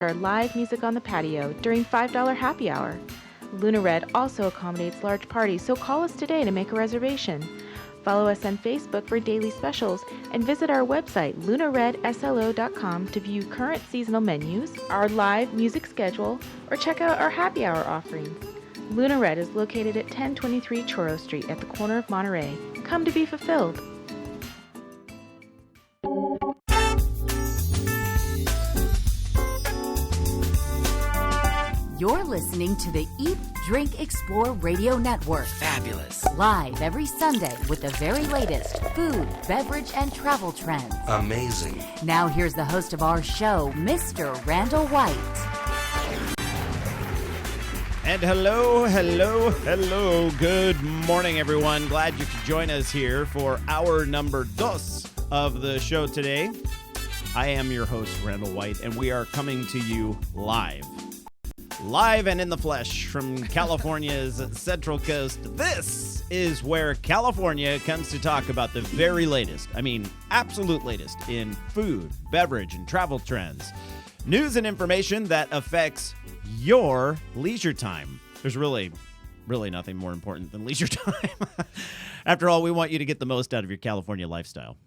Our live music on the patio during $5 happy hour. Luna Red also accommodates large parties, so call us today to make a reservation. Follow us on Facebook for daily specials and visit our website, lunaredslo.com, to view current seasonal menus, our live music schedule, or check out our happy hour offerings. Luna Red is located at 1023 Choro Street at the corner of Monterey. Come to be fulfilled. You're listening to the Eat, Drink, Explore Radio Network. Fabulous. Live every Sunday with the very latest food, beverage, and travel trends. Amazing. Now here's the host of our show, Mr. Randall White. And hello. Good morning, everyone. Glad you could join us here for hour number dos of the show today. I am your host, Randall White, and we are coming to you live and in the flesh from California's Central Coast. This is where California comes to talk about the very latest, absolute latest in food, beverage, and travel trends. News and information that affects your leisure time. There's really nothing more important than leisure time. After all, we want you to get the most out of your California lifestyle.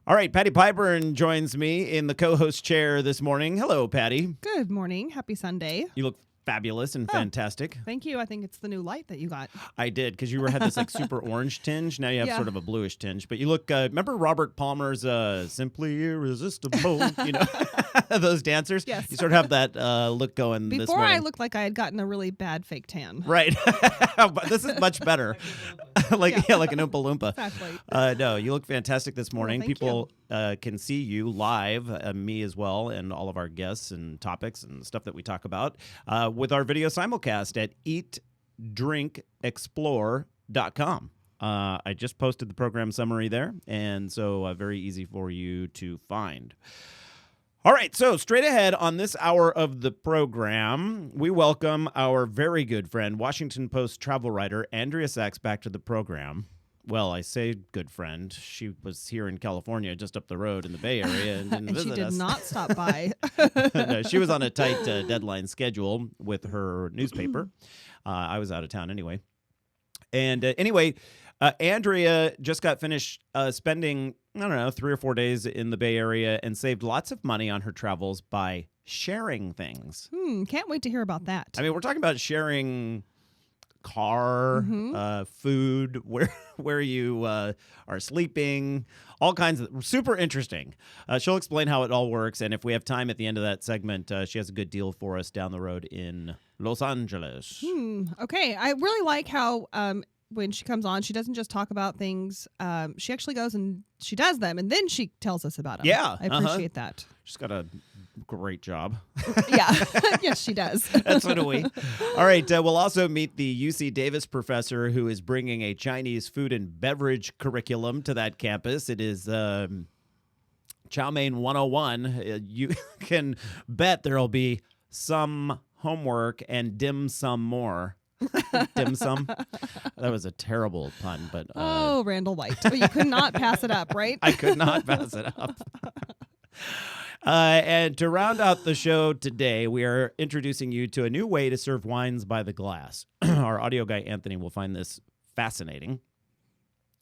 All right, Patti Piburn joins me in the co-host chair this morning. Hello, Patti. Good morning. Happy Sunday. You look fabulous and fantastic. Thank you. I think it's the new light that you got. I did, because you had this super orange tinge. Now you have sort of a bluish tinge. But you look, remember Robert Palmer's Simply Irresistible? Those dancers? Yes. You sort of have that look going this Before morning. I looked like I had gotten a really bad fake tan. Right. But this is much better. like an Oompa Loompa. Exactly. No, you look fantastic this morning. Well, thank People can see you live, me as well, and all of our guests and topics and stuff that we talk about with our video simulcast at eatdrinkexplore.com. I just posted the program summary there, and so very easy for you to find. All right, so straight ahead on this hour of the program, we welcome our very good friend, Washington Post travel writer Andrea Sachs, back to the program. Well, I say good friend. She was here in California, just up the road in the Bay Area, and didn't And visit she did us. not stop by. No, she was on a tight deadline schedule with her newspaper. I was out of town anyway. And Andrea just got finished spending, 3 or 4 days in the Bay Area and saved lots of money on her travels by sharing things. Can't wait to hear about that. We're talking about sharing car, food, where you are sleeping, all kinds of super interesting. She'll explain how it all works, and if we have time at the end of that segment, she has a good deal for us down the road in Los Angeles. Okay. I really like how when she comes on, she doesn't just talk about things. She actually goes and she does them, and then she tells us about them. Yeah. I appreciate that. She's got a great job. Yeah. Yes, she does. That's what we. All right. We'll also meet the UC Davis professor who is bringing a Chinese food and beverage curriculum to that campus. It is Chow Mein 101. You can bet there'll be some homework and dim sum more. Dim sum. That was a terrible pun, but Oh, Randall White. But you could not pass it up, right? I could not pass it up. And to round out the show today, we are introducing you to a new way to serve wines by the glass. Our audio guy, Anthony, will find this fascinating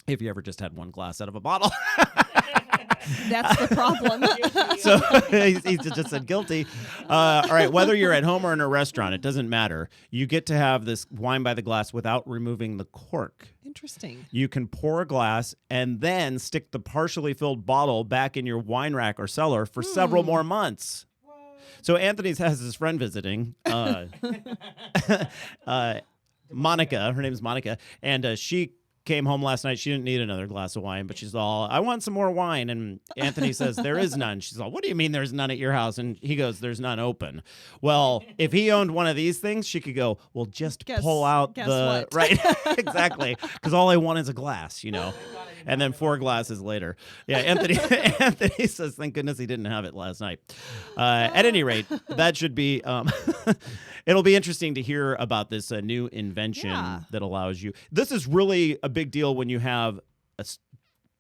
if you ever just had one glass out of a bottle. That's the problem. So he just said guilty. All right, whether you're at home or in a restaurant, it doesn't matter. You get to have this wine by the glass without removing the cork. Interesting. You can pour a glass and then stick the partially filled bottle back in your wine rack or cellar for several more months. So Anthony has his friend visiting, Monica. Her name is Monica, and she came home last night. She didn't need another glass of wine, but she's all, I want some more wine. And Anthony says, there is none. She's all, what do you mean there's none at your house? And he goes, there's none open. Well, if he owned one of these things, she could go, well, just pull out guess the, what? right, exactly. Because all I want is a glass, and then 4 glasses later. Yeah, Anthony says, thank goodness he didn't have it last night. At any rate, that should be, it'll be interesting to hear about this new invention that allows you. This is really a big deal when you have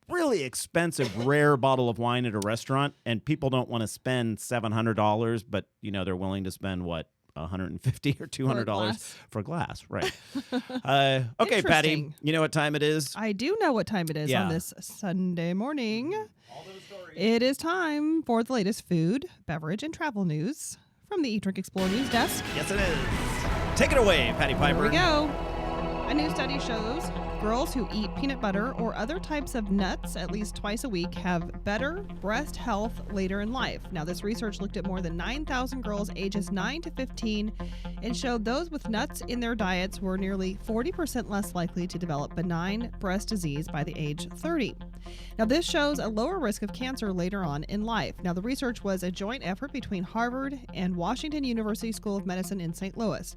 really expensive, rare bottle of wine at a restaurant, and people don't want to spend $700, but they're willing to spend what? $150 or $200 for a glass, right? Okay, Patty, you know what time it is? I do know what time it is on this Sunday morning. All those stories. It is time for the latest food, beverage, and travel news from the Eat, Drink, Explore news desk. Yes, it is. Take it away, Patti Piburn. Here we go. A new study shows girls who eat peanut butter or other types of nuts at least twice a week have better breast health later in life. Now, this research looked at more than 9,000 girls ages 9 to 15 and showed those with nuts in their diets were nearly 40% less likely to develop benign breast disease by the age 30. Now, this shows a lower risk of cancer later on in life. Now, the research was a joint effort between Harvard and Washington University School of Medicine in St. Louis.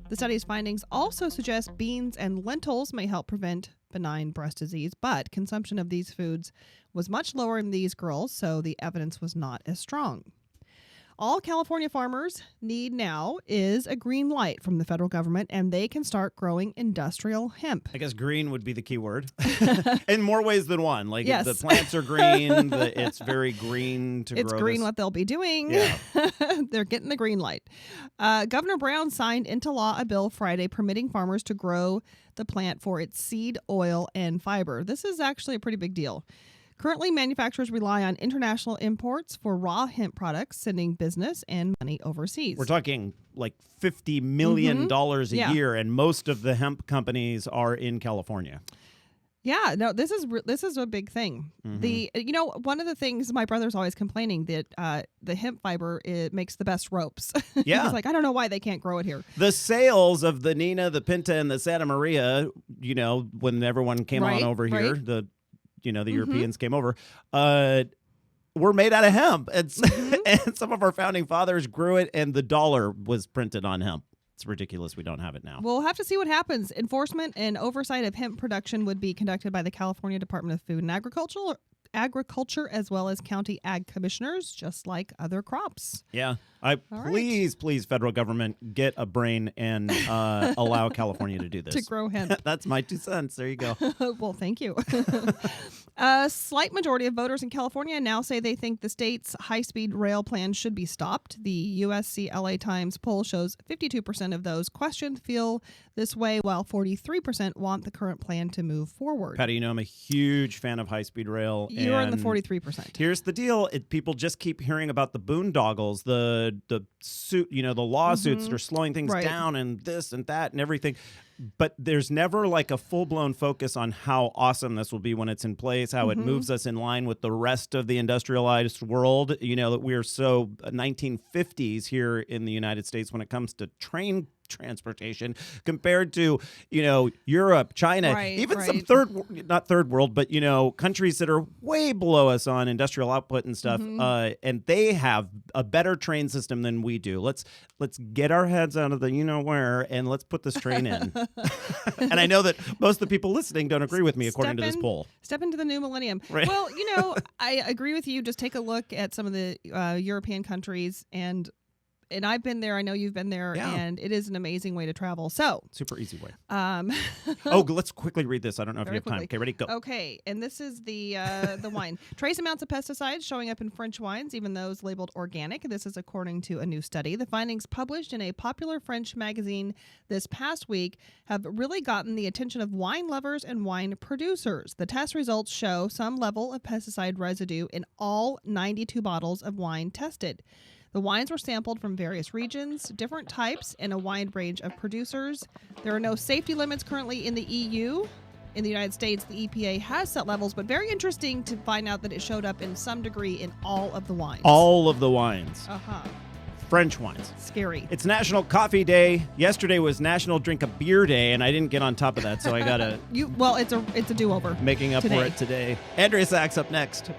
The study's findings also suggest beans and lentils may help prevent benign breast disease, but consumption of these foods was much lower in these girls, so the evidence was not as strong. All California farmers need now is a green light from the federal government, and they can start growing industrial hemp. I guess green would be the key word in more ways than one. Like yes. The plants are green, it's very green to grow. It's green what they'll be doing. Yeah. They're getting the green light. Governor Brown signed into law a bill Friday permitting farmers to grow the plant for its seed, oil, and fiber. This is actually a pretty big deal. Currently, manufacturers rely on international imports for raw hemp products, sending business and money overseas. We're talking like $50 million a year, and most of the hemp companies are in California. Yeah, no, this is a big thing. Mm-hmm. One of the things my brother's always complaining that the hemp fiber makes the best ropes. Yeah, he's like, I don't know why they can't grow it here. The sales of the Nina, the Pinta, and the Santa Maria, when everyone came on over here, the Europeans came over, were made out of hemp. And some of our founding fathers grew it, and the dollar was printed on hemp. It's ridiculous we don't have it now. We'll have to see what happens. Enforcement and oversight of hemp production would be conducted by the California Department of Food and Agriculture, as well as county ag commissioners, just like other crops. Yeah. Please, federal government, get a brain and allow California to do this. To grow hemp. That's my 2 cents. There you go. Well, thank you. A slight majority of voters in California now say they think the state's high-speed rail plan should be stopped. The USC LA Times poll shows 52% of those questioned feel this way, while 43% want the current plan to move forward. Patty, I'm a huge fan of high-speed rail. You're in the 43%. Here's the deal. people just keep hearing about the boondoggles, the suit, the lawsuits that are slowing things down and this and that and everything. But there's never like a full-blown focus on how awesome this will be when it's in place, how it moves us in line with the rest of the industrialized world. That we're so 1950s here in the United States when it comes to train transportation compared to, Europe, China, even some not third world, but, countries that are way below us on industrial output and stuff. And they have a better train system than we do. Let's get our heads out of the where and let's put this train in. And I know that most of the people listening don't agree with me according to this poll. Step into the new millennium. Right. Well, I agree with you. Just take a look at some of the European countries and I've been there. I know you've been there, and it is an amazing way to travel. So super easy way. Let's quickly read this. I don't know if you have time. Okay, ready? Go. Okay, and this is the wine. Trace amounts of pesticides showing up in French wines, even those labeled organic. This is according to a new study. The findings published in a popular French magazine this past week have really gotten the attention of wine lovers and wine producers. The test results show some level of pesticide residue in all 92 bottles of wine tested. The wines were sampled from various regions, different types, and a wide range of producers. There are no safety limits currently in the EU. In the United States, the EPA has set levels, but very interesting to find out that it showed up in some degree in all of the wines. All of the wines. Uh-huh. French wines. Scary. It's National Coffee Day. Yesterday was National Drink a Beer Day, and I didn't get on top of that, so I gotta... It's a do-over. Making up today. for it today. Andrea Sachs up next.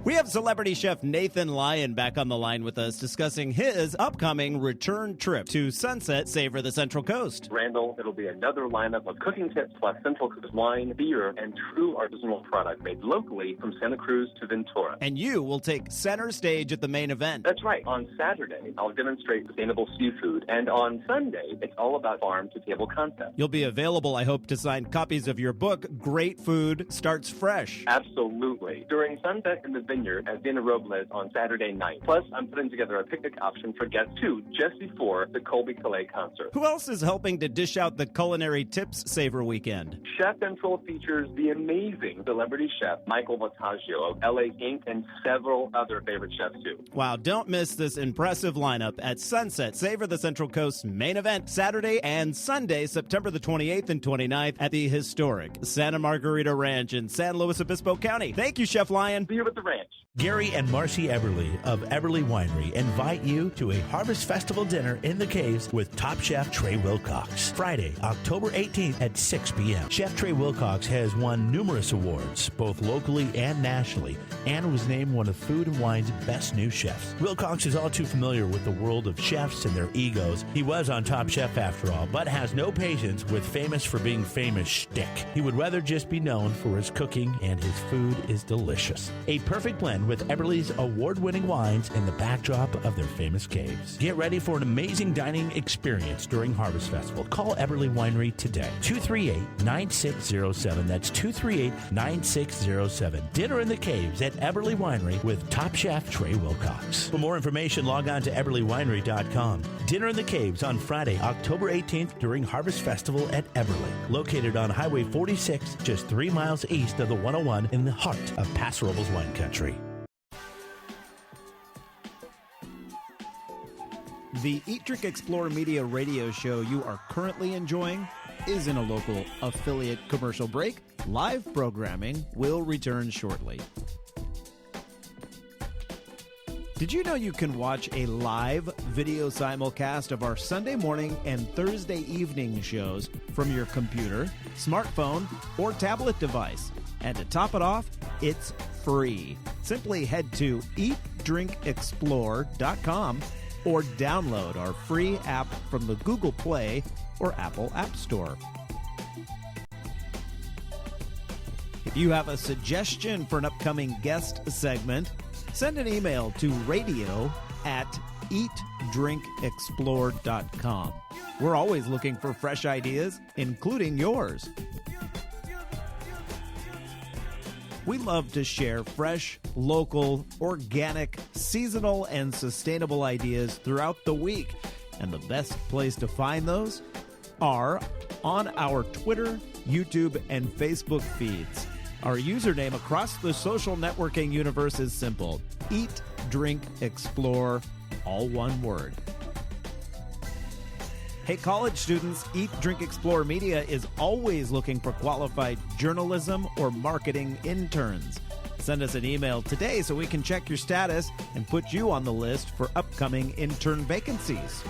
We have celebrity chef Nathan Lyon back on the line with us discussing his upcoming return trip to Sunset Savor the Central Coast. Randall, it'll be another lineup of cooking tips plus Central Coast wine, beer, and true artisanal product made locally from Santa Cruz to Ventura. And you will take center stage at the main event. That's right. On Saturday, I'll demonstrate sustainable seafood. And on Sunday, it's all about farm-to-table concepts. You'll be available, I hope, to sign copies of your book, Great Food Starts Fresh. Absolutely. During Sunset in the Vineyard at Dina Robles on Saturday night. Plus, I'm putting together a picnic option for guests too, just before the Colby Calais concert. Who else is helping to dish out the Culinary Tips Savor weekend? Chef Central features the amazing celebrity chef Michael Vataggio of LA Inc. and several other favorite chefs too. Wow, don't miss this impressive lineup at Sunset Savor the Central Coast's main event Saturday and Sunday, September the 28th and 29th at the historic Santa Margarita Ranch in San Luis Obispo County. Thank you, Chef Lyon. See you at the ranch. Gary and Marcy Eberly of Eberly Winery invite you to a Harvest Festival dinner in the Caves with top chef Trey Wilcox. Friday, October 18th at 6 p.m. Chef Trey Wilcox has won numerous awards, both locally and nationally, and was named one of Food and Wine's best new chefs. Wilcox is all too familiar with the world of chefs and their egos. He was on Top Chef after all, but has no patience with famous for being famous shtick. He would rather just be known for his cooking, and his food is delicious. A perfect blend with Eberly's award-winning wines in the backdrop of their famous caves. Get ready for an amazing dining experience during Harvest Festival. Call Eberly Winery today. 238-9607. That's 238-9607. Dinner in the Caves at Eberly Winery with top chef Trey Wilcox. For more information, log on to eberlywinery.com. Dinner in the Caves on Friday, October 18th during Harvest Festival at Eberly. Located on Highway 46, just 3 miles east of the 101 in the heart of Paso Robles wine country. The Eat, Drink, Explore Media radio show you are currently enjoying is in a local affiliate commercial break. Live programming will return shortly. Did you know you can watch a live video simulcast of our Sunday morning and Thursday evening shows from your computer, smartphone, or tablet device? And to top it off, it's free. Simply head to eatdrinkexplore.com or download our free app from the Google Play or Apple App Store. If you have a suggestion for an upcoming guest segment, send an email to radio@eatdrinkexplore.com. We're always looking for fresh ideas, including yours. We love to share fresh, local, organic, seasonal, and sustainable ideas throughout the week. And the best place to find those are on our Twitter, YouTube, and Facebook feeds. Our username across the social networking universe is simple: Eat, Drink, Explore, all one word. Hey, college students, Eat, Drink, Explore Media is always looking for qualified journalism or marketing interns. Send us an email today so we can check your status and put you on the list for upcoming intern vacancies.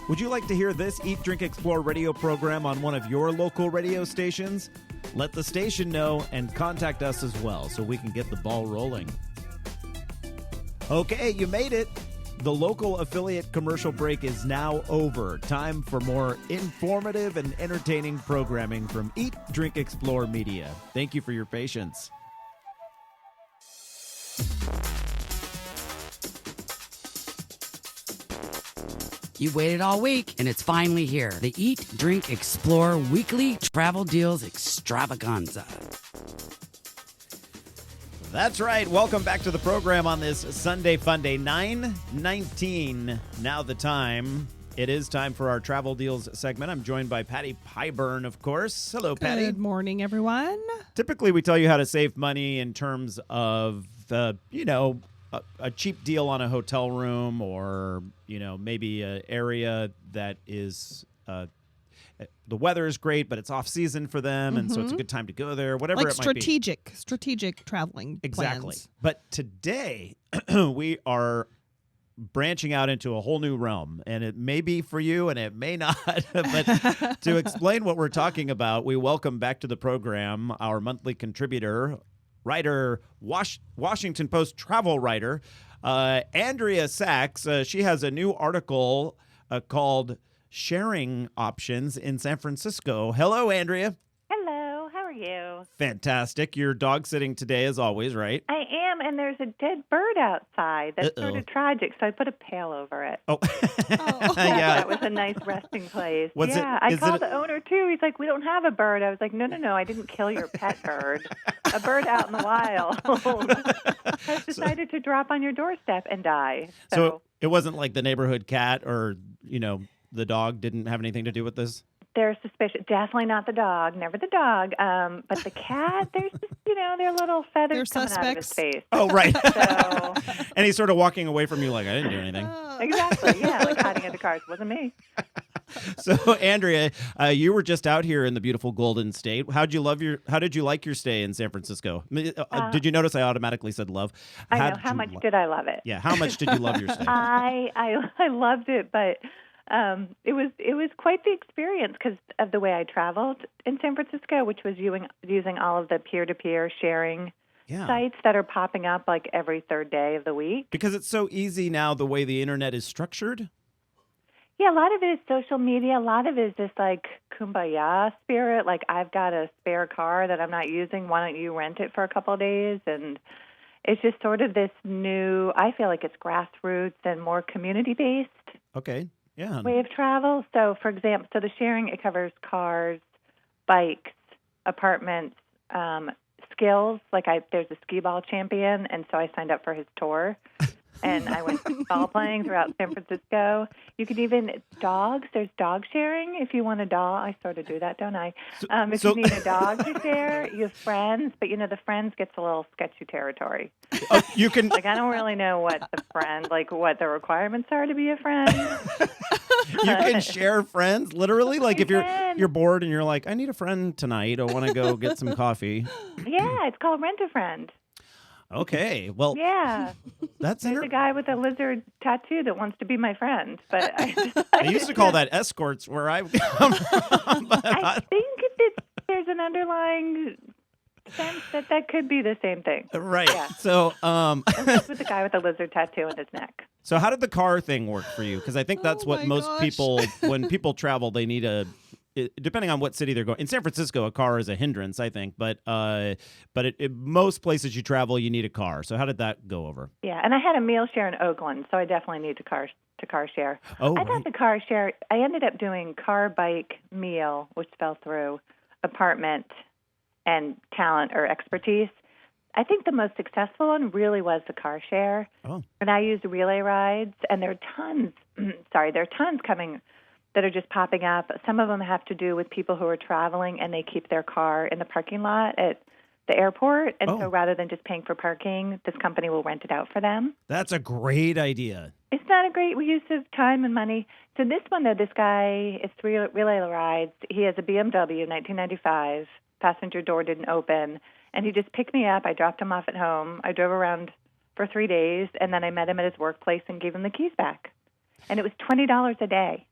Would you like to hear this Eat, Drink, Explore radio program on one of your local radio stations? Let the station know and contact us as well so we can get the ball rolling. Okay, you made it. The local affiliate commercial break is now over. Time for more informative and entertaining programming from Eat, Drink, Explore Media. Thank you for your patience. You waited all week, and it's finally here. The Eat, Drink, Explore Weekly Travel Deals Extravaganza. That's right. Welcome back to the program on this Sunday Fun Day, 9/19. Now the time. It is time for our Travel Deals segment. I'm joined by Patti Piburn, of course. Hello, Patti. Good morning, everyone. Typically, we tell you how to save money in terms of, a cheap deal on a hotel room, or, maybe an area that is the weather is great, but it's off season for them, and so it's a good time to go there, whatever Like it might be. strategic traveling Exactly. plans. But today, we are branching out into a whole new realm, and it may be for you and it may not. But to explain what we're talking about, we welcome back to the program our monthly contributor, writer, Washington Post travel writer, Andrea Sachs. She has a new article called Sharing Options in San Francisco. Hello, Andrea. Hello, how are you? Fantastic. You're dog sitting today as always, right? I am, and there's a dead bird outside. That's sort of tragic, so I put a pail over it. Oh, Yeah, that was a nice resting place. I called the owner, too. He's like, we don't have a bird. I was like, no, I didn't kill your pet bird. A bird out in the wild has decided to drop on your doorstep and die. So it wasn't like the neighborhood cat or, the dog didn't have anything to do with this? They're suspicious. Definitely not the dog. Never the dog. But the cat, there's just, their little feathers coming out of his face. Oh, right. So, and he's sort of walking away from you like, I didn't do anything. Exactly. Yeah, like hiding in the cars. Wasn't me. So, Andrea, you were just out here in the beautiful Golden State. How did you like your stay in San Francisco? Did you notice I automatically said love? I know. How much did I love it? Yeah. How much did you love your stay? I loved it, but it was quite the experience because of the way I traveled in San Francisco, which was using all of the peer-to-peer sharing sites that are popping up like every third day of the week. Because it's so easy now the way the internet is structured. Yeah, a lot of it is social media. A lot of it is this like kumbaya spirit. Like, I've got a spare car that I'm not using. Why don't you rent it for a couple of days? And it's just sort of this new, I feel like it's grassroots and more community-based. Okay. Yeah. Way of travel. So, for example, the sharing, it covers cars, bikes, apartments, skills. Like, there's a skee ball champion, and so I signed up for his tour. And I went ball playing throughout San Francisco. You could even, dogs, there's dog sharing. If you want a dog, I sort of do that, don't I? If you need a dog to share, you have friends, but the friends gets a little sketchy territory. You can I don't really know what the requirements are to be a friend. You can share friends, literally? Like if you're bored and you're like, I need a friend tonight. I want to go get some coffee. Yeah, it's called Rent a Friend. Okay, well, yeah, that's there's a guy with a lizard tattoo that wants to be my friend, but I used to call that escorts where I come from. I think there's an underlying sense that could be the same thing, right? Yeah. So, with the guy with the lizard tattoo on his neck. So, how did the car thing work for you? Because I think that's what most people, when people travel, they need depending on what city they're going. In San Francisco, a car is a hindrance, I think. But most places you travel, you need a car. So how did that go over? Yeah, and I had a meal share in Oakland, so I definitely need to car share. Oh, I thought the car share, I ended up doing car, bike, meal, which fell through, apartment, and talent or expertise. I think the most successful one really was the car share. Oh. And I used relay rides, and there are tons coming that are just popping up. Some of them have to do with people who are traveling and they keep their car in the parking lot at the airport. And so rather than just paying for parking, this company will rent it out for them. That's a great idea. It's not a great use of time and money. So this one, though, this guy, it's relay rides. He has a BMW 1995. Passenger door didn't open. And he just picked me up. I dropped him off at home. I drove around for 3 days, and then I met him at his workplace and gave him the keys back. And it was $20 a day.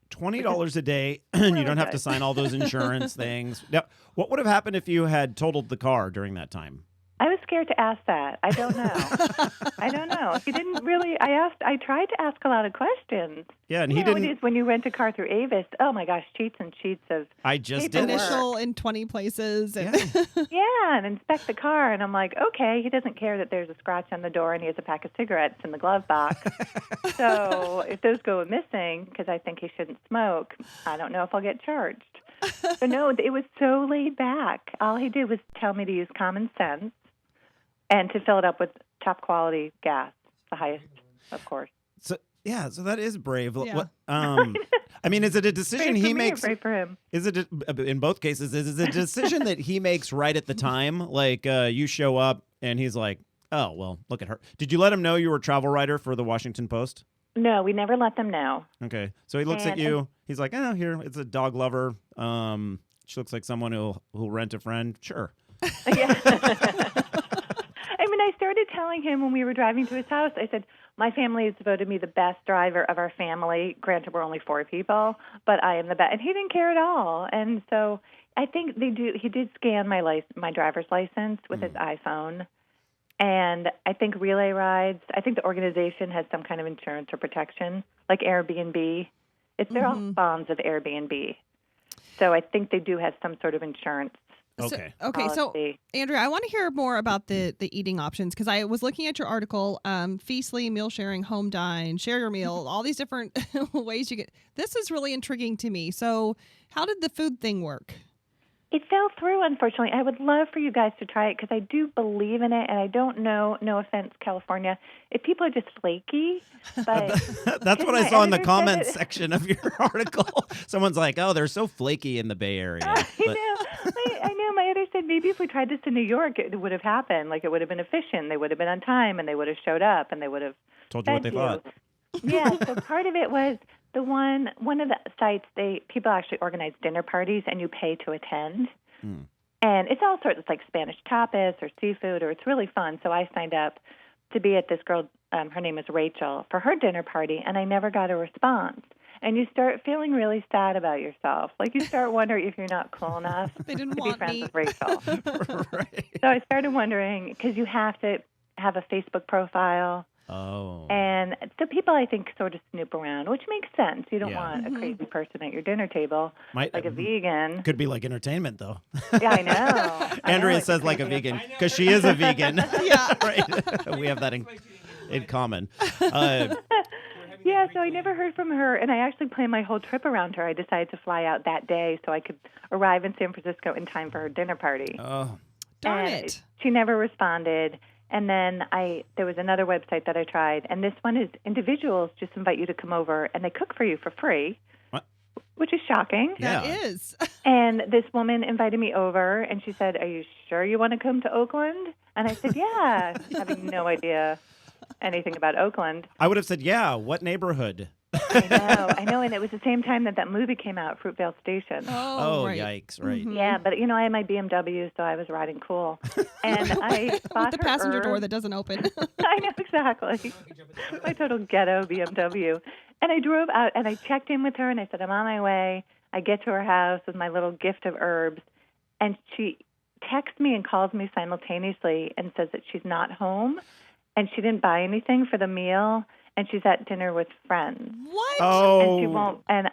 $20 a day, and you don't have to sign all those insurance things. Now, what would have happened if you had totaled the car during that time? I was scared to ask that. I don't know. He didn't really. I tried to ask a lot of questions. Yeah, and he didn't. It is when you rent a car through Avis. Oh my gosh, sheets and sheets of. I just did initial in 20 places. And yeah, and inspect the car, and I'm like, okay, he doesn't care that there's a scratch on the door, and he has a pack of cigarettes in the glove box. So if those go missing, because I think he shouldn't smoke, I don't know if I'll get charged. So no, it was so laid back. All he did was tell me to use common sense. And to fill it up with top quality gas, the highest, of course. So that is brave. Yeah. I mean, is it a decision he makes? Brave for him. Is it in both cases? Is it a decision that he makes right at the time? Like you show up and he's like, "Oh, well, look at her." Did you let him know you were a travel writer for the Washington Post? No, we never let them know. Okay, so he looks at you. He's like, "Oh, here, it's a dog lover. She looks like someone who'll rent a friend. Sure." Yeah. I mean, I started telling him when we were driving to his house, I said, my family has voted me the best driver of our family. Granted, we're only 4 people, but I am the best. And he didn't care at all. And so I think they do. He did scan my driver's license with his iPhone. And I think Relay Rides, I think the organization has some kind of insurance or protection, like Airbnb. They're all spawns of Airbnb. So I think they do have some sort of insurance. Okay. So Andrea, I want to hear more about the eating options, because I was looking at your article, Feastly, meal sharing, home dine, share your meal, all these different ways you get. This is really intriguing to me. So how did the food thing work? It fell through, unfortunately. I would love for you guys to try it because I do believe in it, and I don't know, no offense, California, if people are just flaky. But that's what I saw in the comments section of your article. Someone's like, oh, they're so flaky in the Bay Area. I know. My editor said maybe if we tried this in New York, it would have happened. Like, it would have been efficient. They would have been on time, and they would have showed up, and they would have told you what they thought. Yeah, so part of it was one of the sites, people actually organize dinner parties, and you pay to attend. And it's all sorts. It's like Spanish tapas or seafood, or it's really fun. So I signed up to be at this girl, her name is Rachel, for her dinner party, and I never got a response. And you start feeling really sad about yourself. Like, you start wondering if you're not cool enough They didn't to want be friends me. with Rachel. Right. So I started wondering, because you have to have a Facebook profile. Oh. And so people, I think, sort of snoop around, which makes sense. You don't Yeah. want a crazy person at your dinner table, like a vegan. Could be like entertainment, though. Yeah, I know. Andrea says like a vegan because she is a vegan. Yeah. Right. We have that in common. Yeah, so I never heard from her, and I actually planned my whole trip around her. I decided to fly out that day so I could arrive in San Francisco in time for her dinner party. Oh. Darn And it. She never responded. And then there was another website that I tried, and this one is individuals just invite you to come over, and they cook for you for free, What? which is shocking. That Yeah. is. And this woman invited me over, and she said, "Are you sure you want to come to Oakland?" And I said, "Yeah," having no idea anything about Oakland. I would have said, yeah, what neighborhood? I know, and it was the same time that movie came out, Fruitvale Station. Oh, right. yikes, right. Yeah, but, I had my BMW, so I was riding cool. And I bought The her passenger door herbs. that doesn't open. I know, exactly. My total ghetto BMW. And I drove out, and I checked in with her, and I said, I'm on my way. I get to her house with my little gift of herbs, and she texts me and calls me simultaneously and says that she's not home, and she didn't buy anything for the meal, and she's at dinner with friends. What? Oh. And she won't, and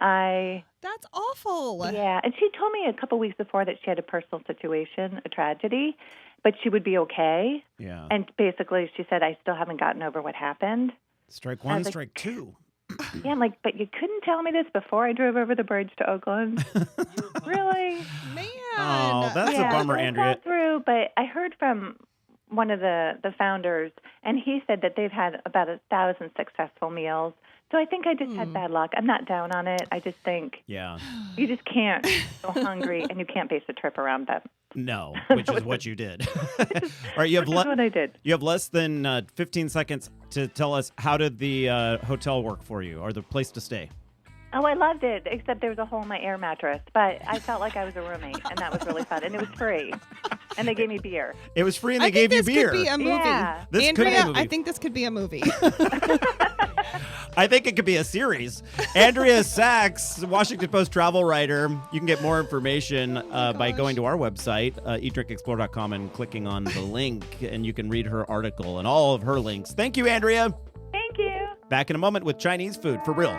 That's awful. yeah, and she told me a couple weeks before that she had a personal situation, a tragedy, but she would be okay. Yeah. And basically she said, I still haven't gotten over what happened. Strike I one, was like, strike two. Yeah, I'm like, but you couldn't tell me this before I drove over the bridge to Oakland? Really? Man. Oh, that's Yeah, a bummer, so I Andrea. thought through, but I heard from one of the founders, and he said that they've had about 1,000 successful meals. So I think I just had bad luck. I'm not down on it. I just think Yeah. you just can't go hungry, and you can't base a trip around them. No, which is what you did. All right, Which is what I did. you have less than 15 seconds to tell us how did the hotel work for you or the place to stay. Oh, I loved it, except there was a hole in my air mattress. But I felt like I was a roommate, and that was really fun. And it was free. And they gave me beer. It was free and I they gave you think this beer. could be a movie. Yeah. This could be a Andrea, movie. I think this could be a movie. I think it could be a series. Andrea Sachs, Washington Post travel writer. You can get more information by going to our website, eatdrinkexplore.com, and clicking on the link, and you can read her article and all of her links. Thank you, Andrea. Thank you. Back in a moment with Chinese food for real.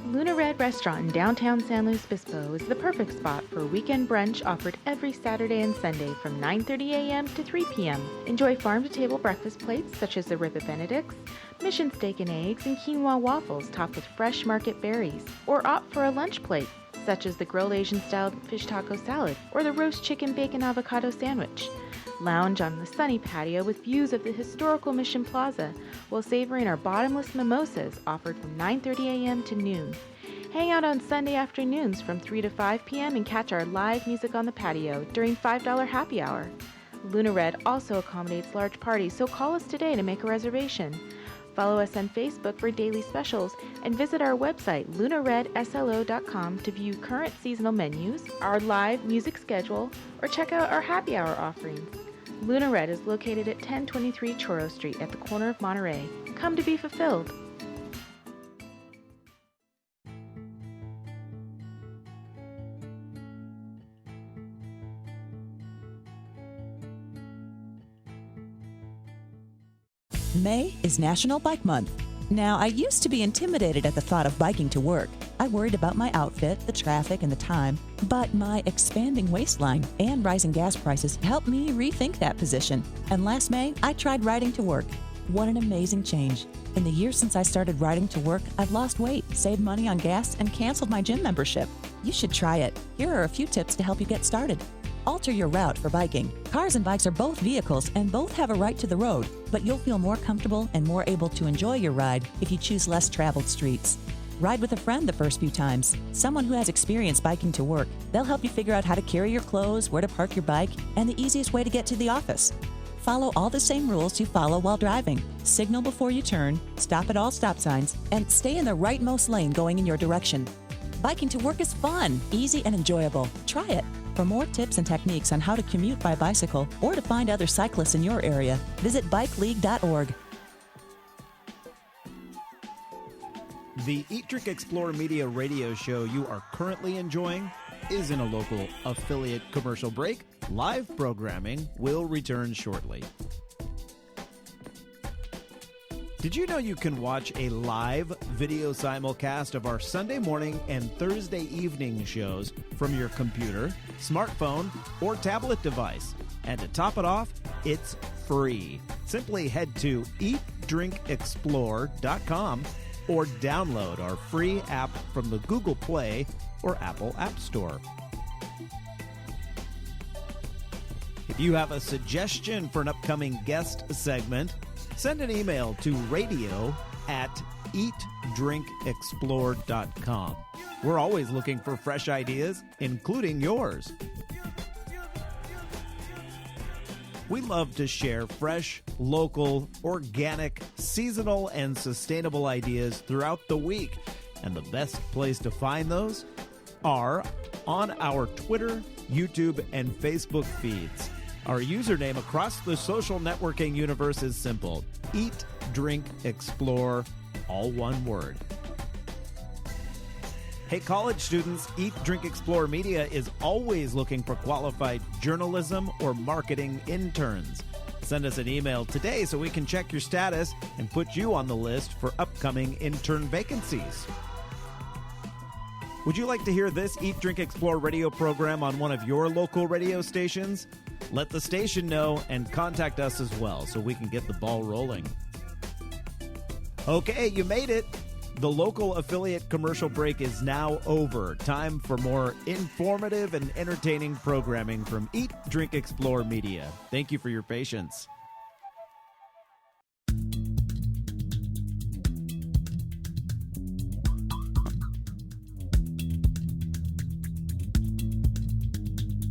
Luna Red Restaurant in downtown San Luis Obispo is the perfect spot for a weekend brunch offered every Saturday and Sunday from 9:30 a.m. to 3 p.m. Enjoy farm-to-table breakfast plates such as the Ribba Benedicts, Mission steak and eggs, and quinoa waffles topped with fresh market berries. Or opt for a lunch plate such as the grilled Asian-style fish taco salad or the roast chicken bacon avocado sandwich. Lounge on the sunny patio with views of the historical Mission Plaza while savoring our bottomless mimosas offered from 9:30 a.m. to noon. Hang out on Sunday afternoons from 3 to 5 p.m. and catch our live music on the patio during $5 happy hour. Luna Red also accommodates large parties, so call us today to make a reservation. Follow us on Facebook for daily specials and visit our website, lunaredslo.com, to view current seasonal menus, our live music schedule, or check out our happy hour offerings. Luna Red is located at 1023 Choro Street at the corner of Monterey. Come to be fulfilled. May is National Bike Month. Now, I used to be intimidated at the thought of biking to work. I worried about my outfit, the traffic, and the time. But my expanding waistline and rising gas prices helped me rethink that position. And last May, I tried riding to work. What an amazing change. In the years since I started riding to work, I've lost weight, saved money on gas, and canceled my gym membership. You should try it. Here are a few tips to help you get started. Alter your route for biking. Cars and bikes are both vehicles and both have a right to the road, but you'll feel more comfortable and more able to enjoy your ride if you choose less traveled streets. Ride with a friend the first few times, someone who has experience biking to work. They'll help you figure out how to carry your clothes, where to park your bike, and the easiest way to get to the office. Follow all the same rules you follow while driving. Signal before you turn, stop at all stop signs, and stay in the rightmost lane going in your direction. Biking to work is fun, easy, and enjoyable. Try it. For more tips and techniques on how to commute by bicycle or to find other cyclists in your area, visit bikeleague.org. The Eat, Drink, Explore Media radio show you are currently enjoying is in a local affiliate commercial break. Live programming will return shortly. Did you know you can watch a live video simulcast of our Sunday morning and Thursday evening shows from your computer, smartphone, or tablet device? And to top it off, it's free. Simply head to eatdrinkexplore.com or download our free app from the Google Play or Apple App Store. If you have a suggestion for an upcoming guest segment, send an email to radio@eatdrinkexplore.com. We're always looking for fresh ideas, including yours. We love to share fresh, local, organic, seasonal, and sustainable ideas throughout the week. And the best place to find those are on our Twitter, YouTube, and Facebook feeds. Our username across the social networking universe is simple: Eat, Drink, Explore, all one word. Hey, college students, Eat, Drink, Explore Media is always looking for qualified journalism or marketing interns. Send us an email today so we can check your status and put you on the list for upcoming intern vacancies. Would you like to hear this Eat, Drink, Explore radio program on one of your local radio stations? Let the station know and contact us as well so we can get the ball rolling. Okay, you made it. The local affiliate commercial break is now over. Time for more informative and entertaining programming from Eat, Drink, Explore Media. Thank you for your patience.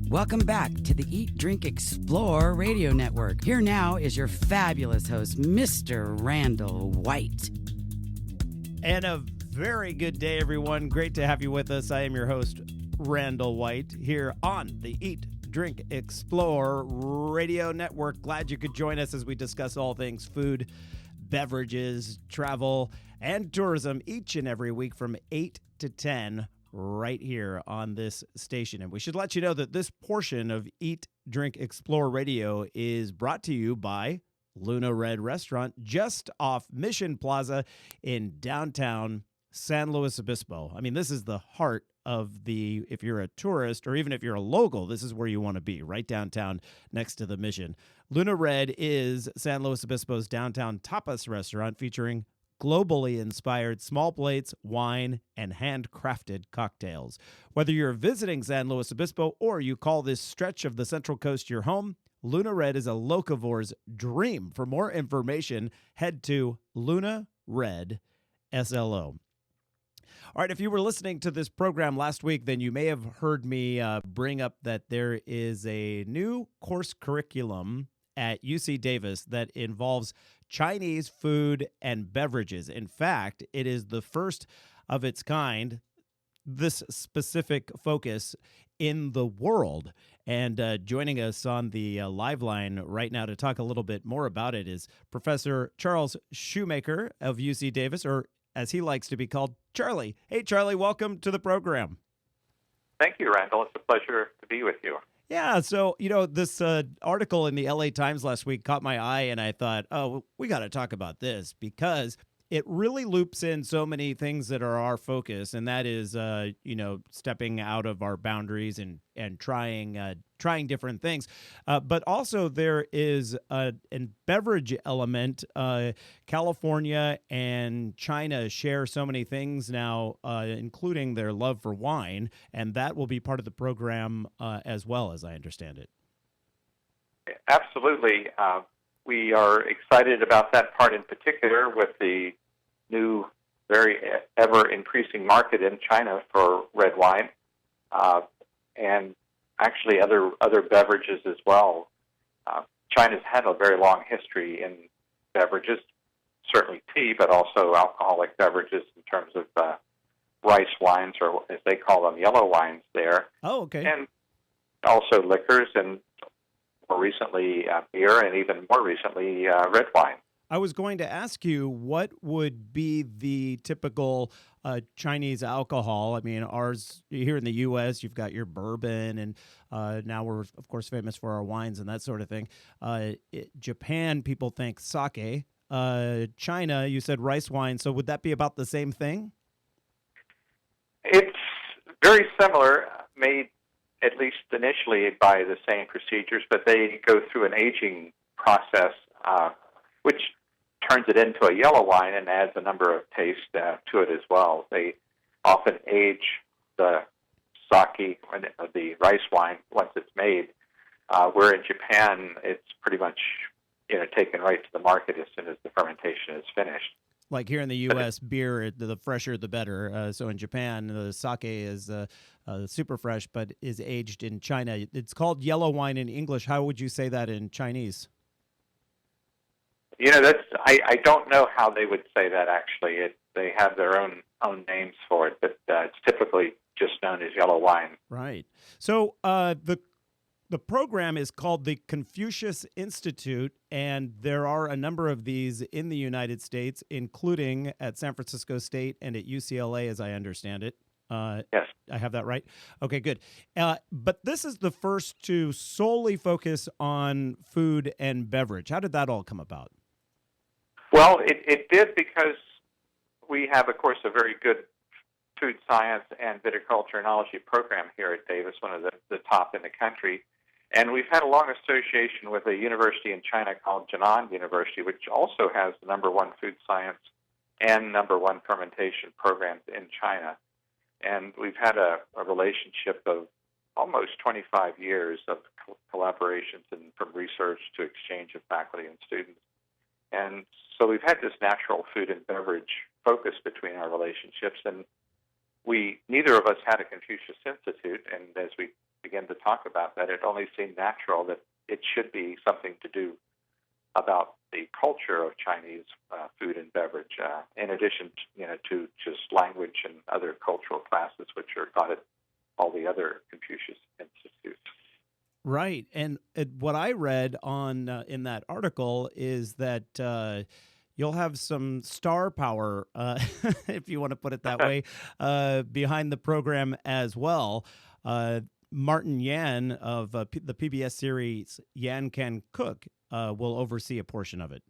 Welcome back to the Eat, Drink, Explore radio network. Here now is your fabulous host, Mr. Randall White. And a very good day, everyone. Great to have you with us. I am your host, Randall White, here on the Eat, Drink, Explore radio network. Glad you could join us as we discuss all things food, beverages, travel, and tourism each and every week from 8 to 10 right here on this station. And we should let you know that this portion of Eat, Drink, Explore Radio is brought to you by Luna Red Restaurant, just off Mission Plaza in downtown San Luis Obispo. I mean, this is the heart of if you're a tourist or even if you're a local, this is where you want to be, right downtown next to the Mission. Luna Red is San Luis Obispo's downtown tapas restaurant featuring globally inspired small plates, wine, and handcrafted cocktails. Whether you're visiting San Luis Obispo or you call this stretch of the Central Coast your home, Luna Red is a locavor's dream. For more information, head to Luna Red SLO. All right, if you were listening to this program last week, then you may have heard me bring up that there is a new course curriculum at UC Davis that involves Chinese food and beverages. In fact, it is the first of its kind, this specific focus in the world. And joining us on the live line right now to talk a little bit more about it is Professor Charles Shoemaker of UC Davis, or as he likes to be called, Charlie. Hey, Charlie, welcome to the program. Thank you, Randall. It's a pleasure to be with you. Yeah, so this article in the LA Times last week caught my eye, and I thought, oh, we got to talk about this because it really loops in so many things that are our focus, and that is, stepping out of our boundaries and trying different things. But also there is a beverage element. California and China share so many things now, including their love for wine, and that will be part of the program as well, as I understand it. Absolutely. We are excited about that part in particular with the new, very ever-increasing market in China for red wine, and actually other beverages as well. China's had a very long history in beverages, certainly tea, but also alcoholic beverages in terms of rice wines, or as they call them, yellow wines there. Oh, okay. And also liquors, and more recently beer, and even more recently red wine. I was going to ask you, what would be the typical Chinese alcohol? I mean, ours here in the U.S., you've got your bourbon, and now we're, of course, famous for our wines and that sort of thing. Japan, people think sake. China, you said rice wine. So would that be about the same thing? It's very similar, made at least initially by the same procedures, but they go through an aging process, which turns it into a yellow wine and adds a number of tastes to it as well. They often age the sake, or the rice wine, once it's made, where in Japan it's pretty much taken right to the market as soon as the fermentation is finished. Like here in the U.S., beer, the fresher the better. So in Japan, the sake is super fresh, but is aged in China. It's called yellow wine in English. How would you say that in Chinese? I don't know how they would say that actually. They have their own names for it, but it's typically just known as yellow wine. Right. So the program is called the Confucius Institute, and there are a number of these in the United States, including at San Francisco State and at UCLA, as I understand it. Yes. I have that right? Okay, good. But this is the first to solely focus on food and beverage. How did that all come about? Well, it did because we have, of course, a very good food science and viticulturology program here at Davis, one of the top in the country. And we've had a long association with a university in China called Jinan University, which also has the #1 food science and #1 fermentation programs in China. And we've had a relationship of almost 25 years of collaborations and from research to exchange of faculty and students. And so we've had this natural food and beverage focus between our relationships, and neither of us had a Confucius Institute, and as we begin to talk about that, it only seemed natural that it should be something to do about the culture of Chinese food and beverage, in addition to just language and other cultural classes, which are taught at all the other Confucius Institutes. Right. And what I read on in that article is that you'll have some star power, if you want to put it that way, behind the program as well. Martin Yan of the PBS series Yan Can Cook will oversee a portion of it.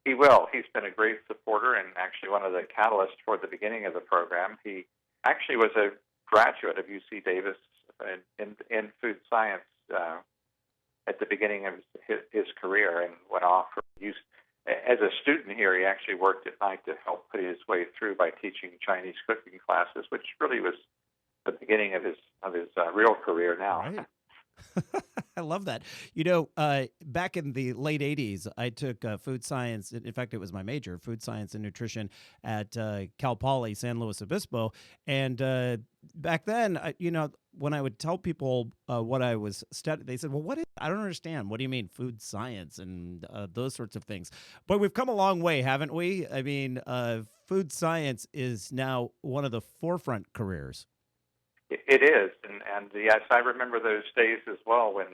He will. He's been a great supporter and actually one of the catalysts for the beginning of the program. He actually was a graduate of UC Davis in food science at the beginning of his career, and went off for use. As a student here, he actually worked at night to help put his way through by teaching Chinese cooking classes, which really was the beginning of his real career now. Right. I love that. Back in the late 80s, I took food science. In fact, it was my major, food science and nutrition at Cal Poly San Luis Obispo. And back then, when I would tell people what I was studying, they said, well, I don't understand. What do you mean food science and those sorts of things? But we've come a long way, haven't we? I mean, food science is now one of the forefront careers. It is, and yes, I remember those days as well when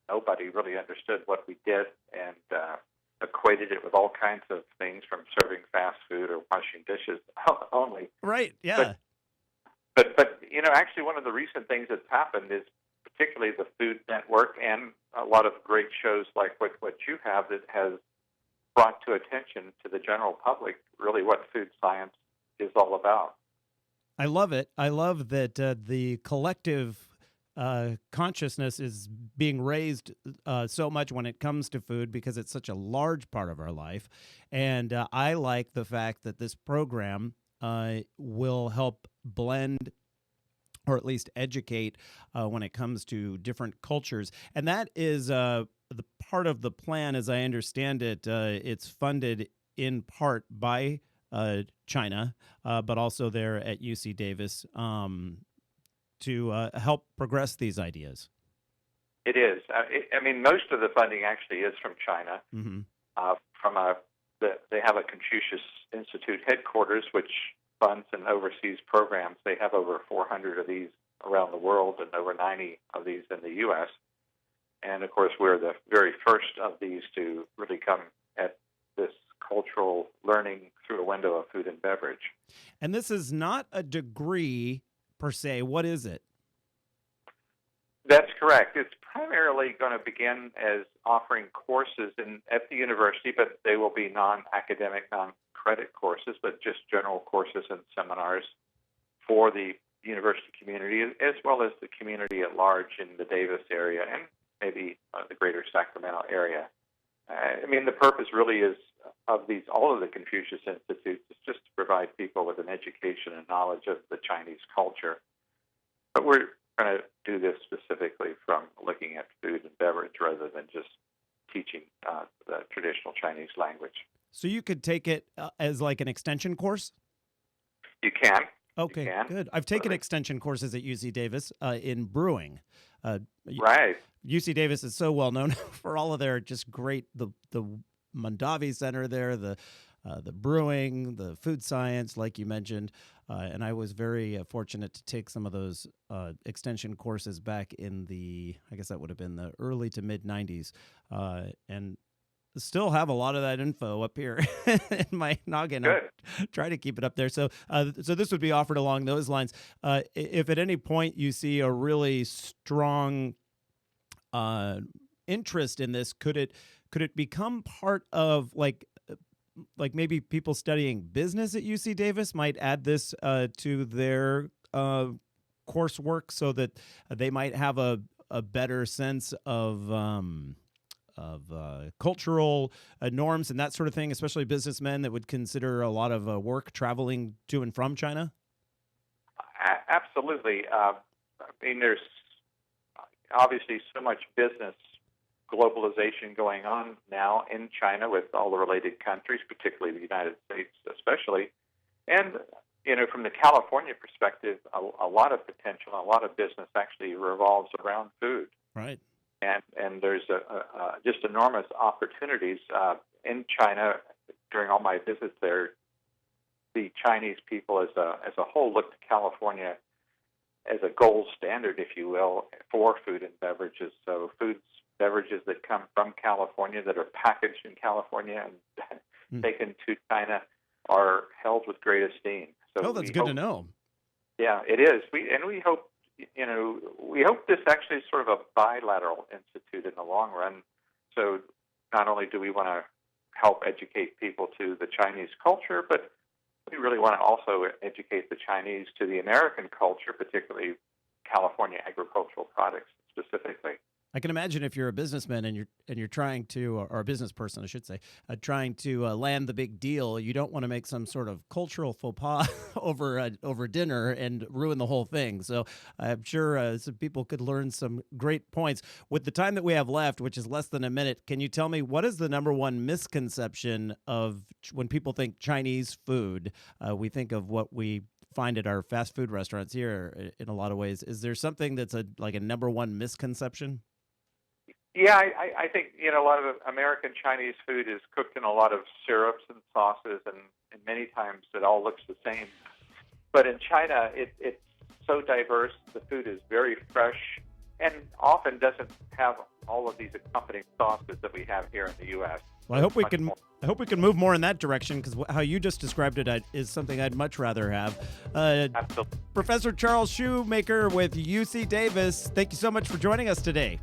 nobody really understood what we did and equated it with all kinds of things from serving fast food or washing dishes only. Right, yeah. But actually one of the recent things that's happened is particularly the Food Network and a lot of great shows like what you have that has brought to attention to the general public really what food science is all about. I love it. I love that the collective consciousness is being raised so much when it comes to food because it's such a large part of our life. And I like the fact that this program will help blend or at least educate when it comes to different cultures. And that is the part of the plan, as I understand it. It's funded in part by China, but also there at UC Davis to help progress these ideas. It is. I mean, most of the funding actually is from China. Mm-hmm. They have a Confucius Institute headquarters, which funds and oversees programs. They have over 400 of these around the world and over 90 of these in the U.S. And, of course, we're the very first of these to really come at this cultural learning through a window of food and beverage. And this is not a degree per se. What is it? That's correct. It's primarily going to begin as offering courses at the university, but they will be non-academic, non-credit courses, but just general courses and seminars for the university community, as well as the community at large in the Davis area and maybe the greater Sacramento area. I mean, the purpose really is of all of the Confucius Institutes is just to provide people with an education and knowledge of the Chinese culture. But we're going to do this specifically from looking at food and beverage rather than just teaching the traditional Chinese language. So you could take it as like an extension course? You can. Okay, you can. Good. I've taken extension courses at UC Davis in brewing. Right. UC Davis is so well known for all of their just great, the Mondavi Center there, the brewing, the food science, like you mentioned. And I was very fortunate to take some of those extension courses back in I guess that would have been the early to mid 90s. And still have a lot of that info up here in my noggin. Good. I try to keep it up there. So this would be offered along those lines. If at any point you see a really strong interest in this, could it become part of like maybe people studying business at UC Davis might add this to their coursework so that they might have a better sense of cultural norms and that sort of thing, especially businessmen that would consider a lot of work traveling to and from China? Absolutely. I mean, there's obviously so much business globalization going on now in China with all the related countries, particularly the United States especially. And, from the California perspective, a lot of potential, a lot of business actually revolves around food. Right. And there's just enormous opportunities in China. During all my visits there, the Chinese people as a whole look to California as a gold standard, if you will, for food and beverages. So beverages that come from California that are packaged in California and taken to China are held with great esteem. So that's good to know. Yeah, it is. We hope. We hope this actually is sort of a bilateral institute in the long run. So not only do we want to help educate people to the Chinese culture, but we really want to also educate the Chinese to the American culture, particularly California agricultural products specifically. I can imagine if you're a businessman and you're trying to, or a business person, I should say, trying to land the big deal, you don't want to make some sort of cultural faux pas over dinner and ruin the whole thing. So I'm sure some people could learn some great points. With the time that we have left, which is less than a minute, can you tell me what is the number one misconception of when people think Chinese food? We think of what we find at our fast food restaurants here in a lot of ways. Is there something that's a number one misconception? Yeah, I think a lot of American Chinese food is cooked in a lot of syrups and sauces, and many times it all looks the same. But in China, it's so diverse. The food is very fresh, and often doesn't have all of these accompanying sauces that we have here in the U.S. Well, I hope we can move more in that direction, because how you just described it is something I'd much rather have. Absolutely. Professor Charles Shoemaker with UC Davis, thank you so much for joining us today.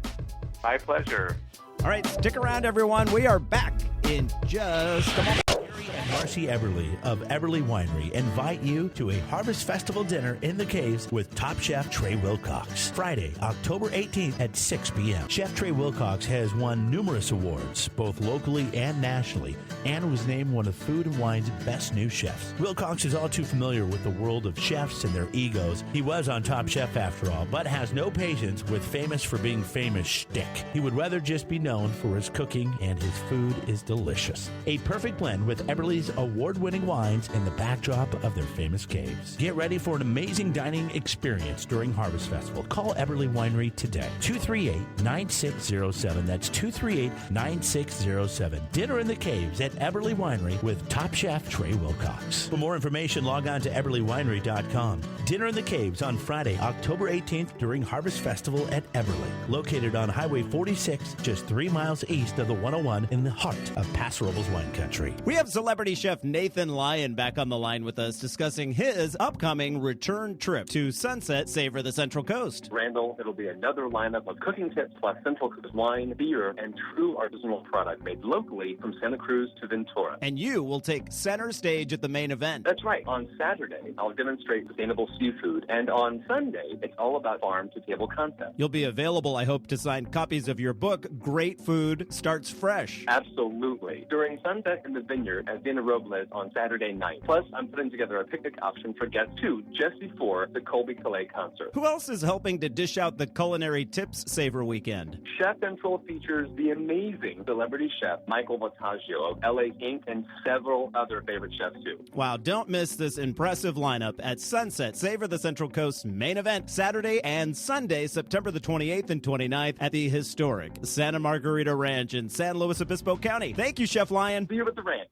My pleasure. All right, stick around, everyone. We are back in just a moment. And Marcy Eberly of Eberly Winery invite you to a Harvest Festival dinner in the Caves with top chef Trey Wilcox. Friday, October 18th at 6 p.m. Chef Trey Wilcox has won numerous awards, both locally and nationally, and was named one of Food and Wine's best new chefs. Wilcox is all too familiar with the world of chefs and their egos. He was on Top Chef after all, but has no patience with famous for being famous shtick. He would rather just be known for his cooking, and his food is delicious. A perfect blend with Eberly's award-winning wines in the backdrop of their famous caves. Get ready for an amazing dining experience during Harvest Festival. Call Eberly Winery today. 238-9607. That's 238-9607. Dinner in the Caves at Eberly Winery with top chef Trey Wilcox. For more information, log on to eberlywinery.com. Dinner in the Caves on Friday, October 18th during Harvest Festival at Eberly. Located on Highway 46, just 3 miles east of the 101 in the heart of Paso Robles wine country. We have celebrity chef Nathan Lyon back on the line with us, discussing his upcoming return trip to Sunset Savor the Central Coast. Randall, it'll be another lineup of cooking tips plus Central Coast wine, beer, and true artisanal product made locally from Santa Cruz to Ventura. And you will take center stage at the main event. That's right. On Saturday, I'll demonstrate sustainable seafood, and on Sunday, it's all about farm-to-table concepts. You'll be available, I hope, to sign copies of your book, Great Food Starts Fresh. Absolutely. During Sunset in the Vineyard at Dina Robles on Saturday night. Plus, I'm putting together a picnic option for guests too, just before the Colby Calais concert. Who else is helping to dish out the Culinary Tips Savor Weekend? Chef Central features the amazing celebrity chef Michael Voltaggio of LA Inc. and several other favorite chefs too. Wow, don't miss this impressive lineup at Sunset Savor the Central Coast's main event, Saturday and Sunday, September the 28th and 29th at the historic Santa Margarita Ranch in San Luis Obispo County. Thank you, Chef Lyon. See you at the ranch.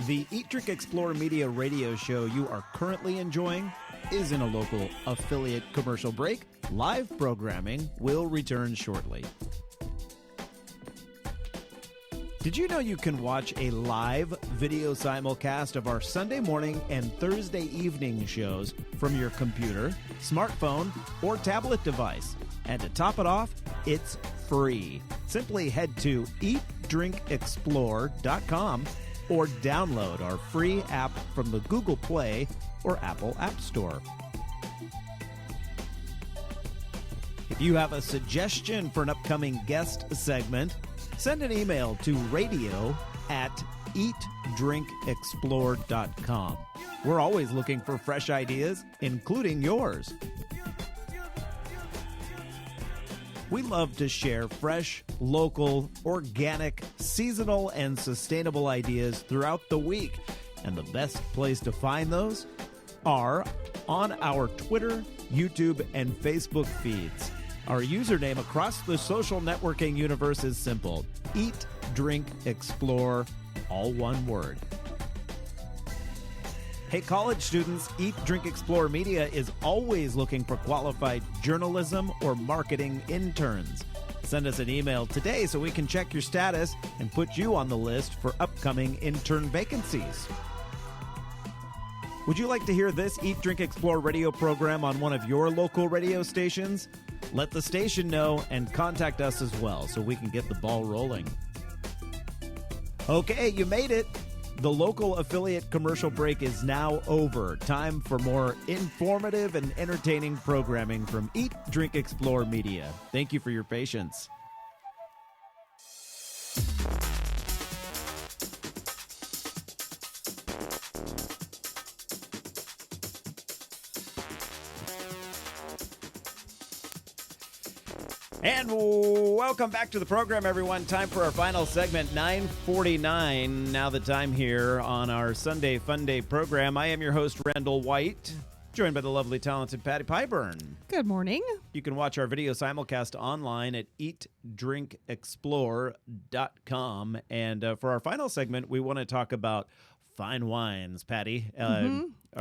The Eat, Drink, Explore Media radio show you are currently enjoying is in a local affiliate commercial break. Live programming will return shortly. Did you know you can watch a live video simulcast of our Sunday morning and Thursday evening shows from your computer, smartphone, or tablet device? And to top it off, it's free. Simply head to eatdrinkexplore.com or download our free app from the Google Play or Apple App Store. If you have a suggestion for an upcoming guest segment, send an email to radio@eatdrinkexplore.com. We're always looking for fresh ideas, including yours. We love to share fresh, local, organic, seasonal, and sustainable ideas throughout the week. And the best place to find those are on our Twitter, YouTube, and Facebook feeds. Our username across the social networking universe is simple: Eat, Drink, Explore, all one word. Hey, college students, Eat, Drink, Explore Media is always looking for qualified journalism or marketing interns. Send us an email today so we can check your status and put you on the list for upcoming intern vacancies. Would you like to hear this Eat, Drink, Explore radio program on one of your local radio stations? Let the station know and contact us as well so we can get the ball rolling. Okay, you made it. The local affiliate commercial break is now over. Time for more informative and entertaining programming from Eat, Drink, Explore Media. Thank you for your patience. And welcome back to the program, everyone. Time for our final segment, 9:49. Now the time here on our Sunday Fun Day program. I am your host, Randall White, joined by the lovely, talented Patti Piburn. Good morning. You can watch our video simulcast online at eatdrinkexplore.com. And for our final segment, we want to talk about fine wines, Patti.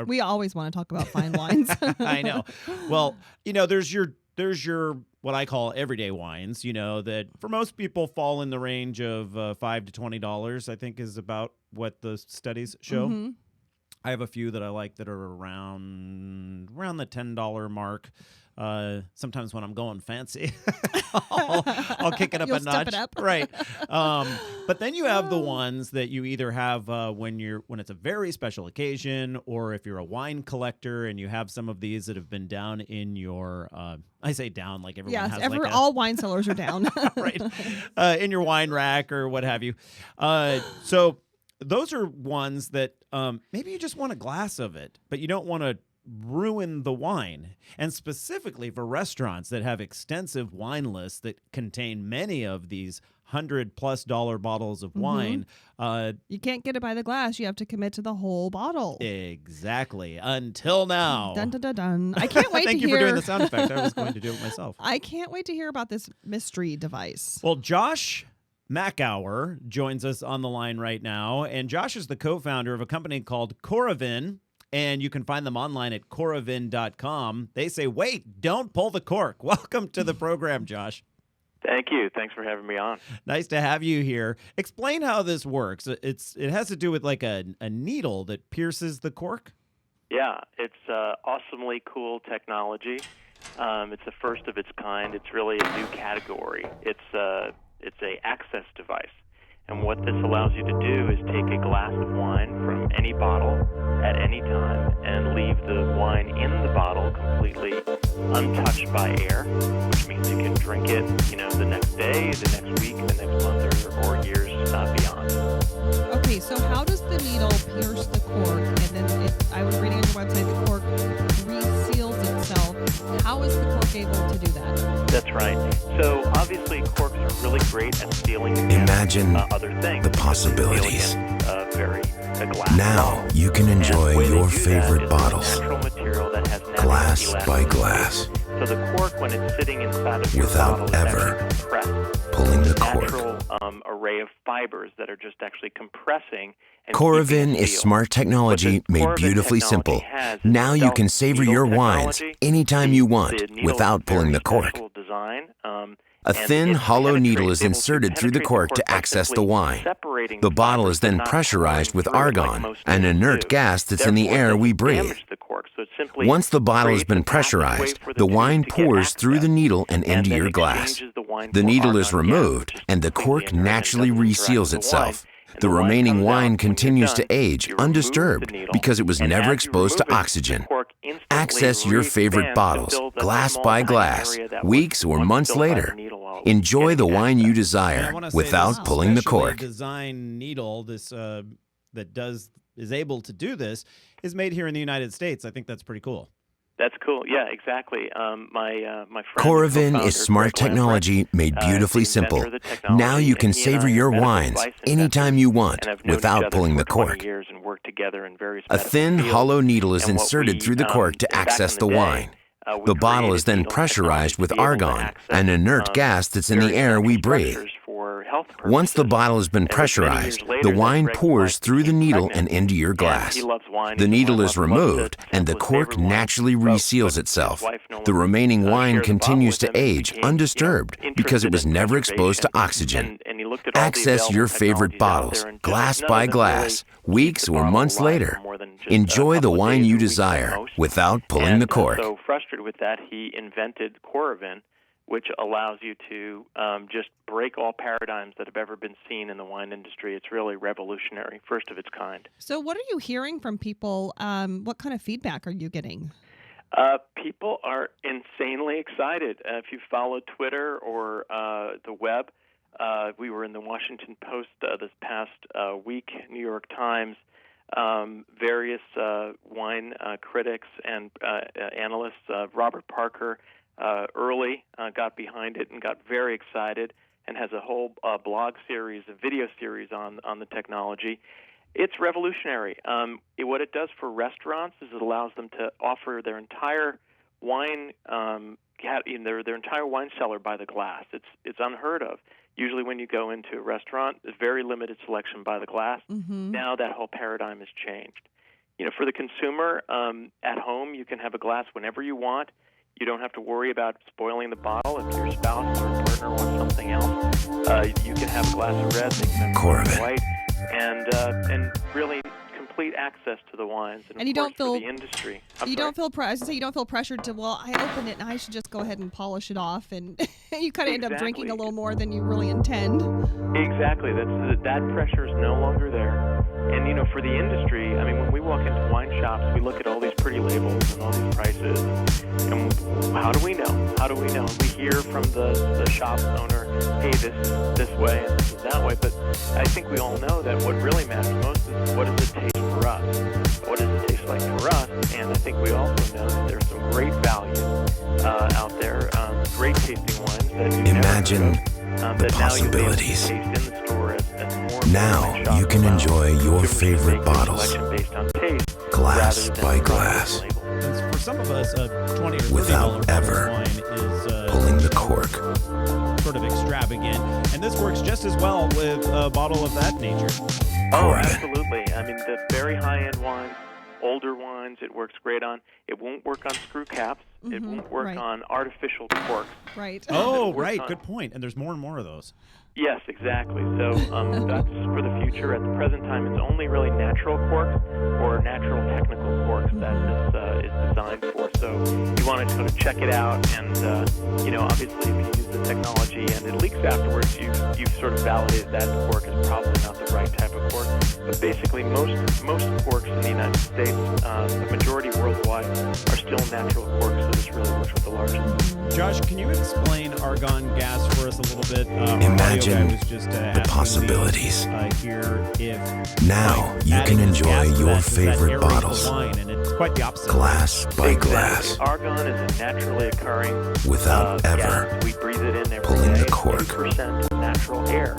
We always want to talk about fine wines. I know. Well, there's your what I call everyday wines, that for most people fall in the range of $5 to $20, I think is about what the studies show. Mm-hmm. I have a few that I like that are around the $10 mark. Sometimes when I'm going fancy, I'll kick it up a notch. Step it up. Right. But then you have the ones that you either have when it's a very special occasion, or if you're a wine collector and you have some of these that have been down in your I say down like everyone has all wine cellars are down. Right. In your wine rack or what have you. So those are ones that maybe you just want a glass of it, but you don't want to ruin the wine. And specifically for restaurants that have extensive wine lists that contain many of these $100+ bottles of wine. You can't get it by the glass. You have to commit to the whole bottle. Exactly. Until now. Dun, dun, dun, dun. I can't wait Thank to you hear. for doing the sound effect. I was going to do it myself. I can't wait to hear about this mystery device. Well, Josh Makeower joins us on the line right now. And Josh is the co-founder of a company called Coravin. And you can find them online at coravin.com. They say, wait, don't pull the cork. Welcome to the program, Josh. Thank you. Thanks for having me on. Nice to have you here. Explain how this works. It has to do with like a needle that pierces the cork? Yeah, it's awesomely cool technology. It's the first of its kind. It's really a new category. It's a access device. And what this allows you to do is take a glass of wine from any bottle at any time and leave the wine in the bottle completely untouched by air, which means you can drink it, the next day, the next week, the next month, or years beyond. Okay, so how does the needle pierce the cork? And then I was reading on your website, the cork reseals itself. How is the cork able to do that? That's right. So obviously corks are really great at sealing Imagine other things. the possibilities. A glass Now bottle. you can enjoy And the way your they do favorite that is bottles, natural material that has natural glass by elasticity. glass, So the cork, when it's sitting inside of your without bottle, is ever actually compressed. pulling the Natural cork. array of fibers that are just actually compressing. And Coravin keeping it is sealed. smart technology What the made Coravin beautifully technology simple. has is Now you can savor self-needle your wines technology. anytime you want The needle without is pulling the very cork. special design, A and thin, it hollow needle penetrates- is able to inserted through the penetrate cork to by access the simply wine. separating The bottle fibers is then but not pressurized pouring with through it like argon, most an needles inert do. gas that's in the Therefore, it air we doesn't breathe. damage the cork, so it simply Once the bottle has creates been a passageway pressurized, for the tube wine to get pours through the access. needle and into then your it glass. changes the wine The for needle is argon gas, removed, which is and the completely cork inert and naturally doesn't interact reseals with the wine. itself. And The wine remaining comes out. wine When you're continues done, to age you remove undisturbed the needle, because it was and never as you exposed to remove it, oxygen. the cork instantly Access your favorite re-expands to bottles, fill that glass small, by tiny glass, area that was weeks or once months filled by the later. needle while it was Enjoy getting the wine you access. desire And I wanna say without this pulling the specially cork. designed needle, this that is able to do this, is made here in the United States. I think that's pretty cool. That's cool. Yeah, exactly. My friend, Coravin co-founder, is smart Greg Lamprecht, technology made beautifully is the inventor simple. of the technology, Now you and can he and savor I are your medical wines device anytime you want and have known each without other pulling for the 20 cork. years and worked together in various A medical thin, fields. hollow needle is And what inserted we, through the cork to back in access the day, wine. we The bottle is created then needle pressurized technology with to be able to argon, access, an inert gas that's in the very air we simple breathe. structures for health Once the purposes. bottle has been And it was many pressurized, years later the that wine Greg's pours wife through the became needle pregnant, and into your and glass. he loves wine. The His needle wine is loves it. removed, It's and the his cork favorite wine. naturally But reseals his itself. wife no The longer, remaining wine shares the bottle continues with to him and age became, undisturbed because it was interested in never exposed to conservation. oxygen. And he looked at all the Access available your favorite technologies out bottles, there, and glass none by of them glass, really weeks keep the or bottle months alive later. for more than just Enjoy a the couple of wine days you or weeks at desire most. without pulling And the cork. so frustrated with that, he invented Coravin, which allows you to just break all paradigms that have ever been seen in the wine industry. It's really revolutionary, first of its kind. So what are you hearing from people? What kind of feedback are you getting? People are insanely excited. If you follow Twitter or the web, we were in the Washington Post this past week, New York Times. Various wine critics and analysts, Robert Parker, early got behind it and got very excited and has a whole blog series, a video series on the technology. It's revolutionary. What it does for restaurants is it allows them to offer their entire wine their entire wine cellar by the glass. It's unheard of. Usually when you go into a restaurant, there's very limited selection by the glass. Mm-hmm. Now that whole paradigm has changed. For the consumer, at home, you can have a glass whenever you want. You don't have to worry about spoiling the bottle. If your spouse or partner wants something else, you can have a glass of red, they can have a glass of white, and really complete access to the wines. And you don't feel for the industry. You don't feel pressured to. Well, I opened it and I should just go ahead and polish it off, and you kind of end up drinking a little more than you really intend. Exactly. That pressure is no longer there. And for the industry, when we walk into wine shops, we look at all these pretty labels and all these prices, and how do we know? How do we know? We hear from the shop owner, hey, this is this way and this is that way. But I think we all know that what really matters most is what does it taste for us? What does it taste like for us? And I think we also know that there's some great value out there, great tasting wines that you Imagine the possibilities. Now you can enjoy your favorite bottles, glass by glass, For some of us, a $20 or $30 without ever wine is pulling the cork. Sort of extravagant, and this works just as well with a bottle of that nature. Oh, absolutely. The very high-end wines, older wines, it works great on. It won't work on screw caps. Mm-hmm. It won't work on artificial corks. Right. Oh, right. Good point. And there's more and more of those. Yes, exactly. So that's for the future. At the present time, it's only really natural corks or natural technical corks that this is designed for. So you want to sort of check it out, and obviously if you use the technology and it leaks afterwards, you've sort of validated that the cork is probably not the right type of cork. But basically, most corks in the United States, the majority worldwide, are still natural corks. So this really works with the largest. Josh, can you explain argon gas for us a little bit? Imagine the possibilities. Here if now you can enjoy your favorite bottles, wine, and it's quite the opposite. Glass by glass, argon is a naturally occurring without ever gas. We breathe it in every pulling day. the cork. 2% natural air,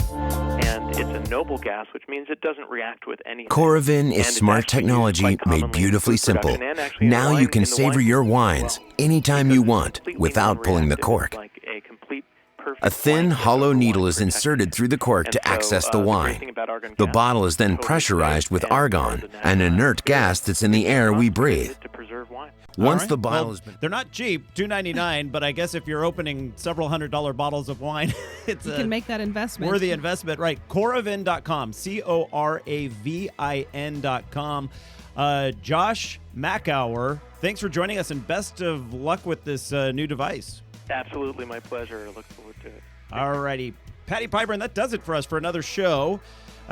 and it's a noble gas, which means it doesn't react with anything. Coravin is smart technology made beautifully simple. Now you can savor your wines anytime you want without pulling the cork. A thin, hollow needle is inserted through the cork to access the wine. The bottle is then pressurized with argon, an inert gas that's in the air we breathe. Once the bottle has been... They're not cheap, $2.99, but I guess if you're opening several $100 bottles of wine, it's you can make that investment. Worthy investment, right? Coravin.com, Coravin.com. Josh Makeower, thanks for joining us, and best of luck with this new device. Absolutely, my pleasure. I look forward to it. All righty. Patti Piburn, that does it for us for another show.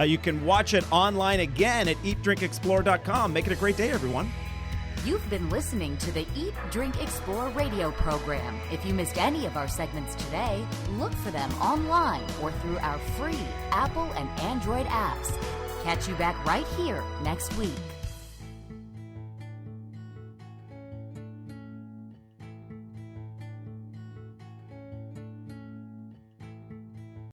You can watch it online again at eatdrinkexplore.com. Make it a great day, everyone. You've been listening to the Eat, Drink, Explore radio program. If you missed any of our segments today, look for them online or through our free Apple and Android apps. Catch you back right here next week.